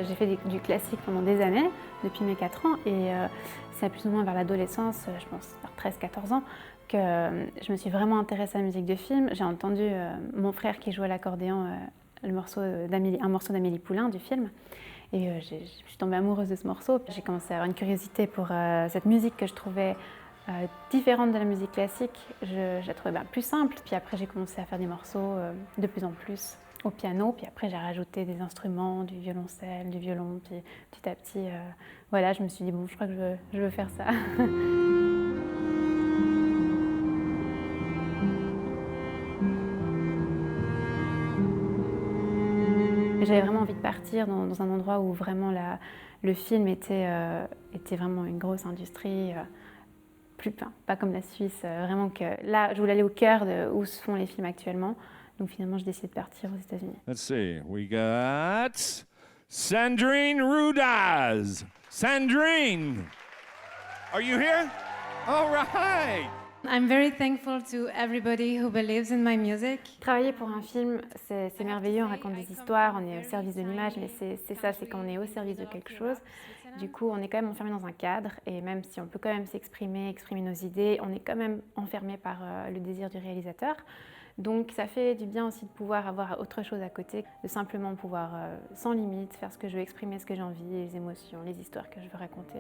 J'ai fait du classique pendant des années, depuis mes 4 ans, et c'est plus ou moins vers l'adolescence, je pense vers 13-14 ans, que je me suis vraiment intéressée à la musique de film. J'ai entendu mon frère qui jouait à l'accordéon, un morceau d'Amélie Poulain du film, et je suis tombée amoureuse de ce morceau. J'ai commencé à avoir une curiosité pour cette musique que je trouvais différente de la musique classique. Je la trouvais plus simple. Puis après, j'ai commencé à faire des morceaux de plus en plus au piano. Puis après, j'ai rajouté des instruments, du violoncelle, du violon. Puis petit à petit, voilà, je me suis dit, bon, je crois que je veux faire ça. J'avais vraiment envie de partir dans un endroit où vraiment le film était vraiment une grosse industrie. Pas comme la Suisse, vraiment que là, je voulais aller au cœur de où se font les films actuellement. Donc finalement, j'ai décidé de partir aux États-Unis. Let's see. We got Sandrine Rudaz. Sandrine, are you here? All right. I'm very thankful to everybody who believes in my music. Travailler pour un film, c'est merveilleux, on raconte des histoires, on est au service de l'image, mais c'est ça, c'est quand on est au service de quelque chose. Du coup, on est quand même enfermé dans un cadre, et même si on peut quand même s'exprimer, exprimer nos idées, on est quand même enfermé par le désir du réalisateur. Donc ça fait du bien aussi de pouvoir avoir autre chose à côté, de simplement pouvoir, sans limite, faire ce que je veux, exprimer ce que j'ai envie, les émotions, les histoires que je veux raconter.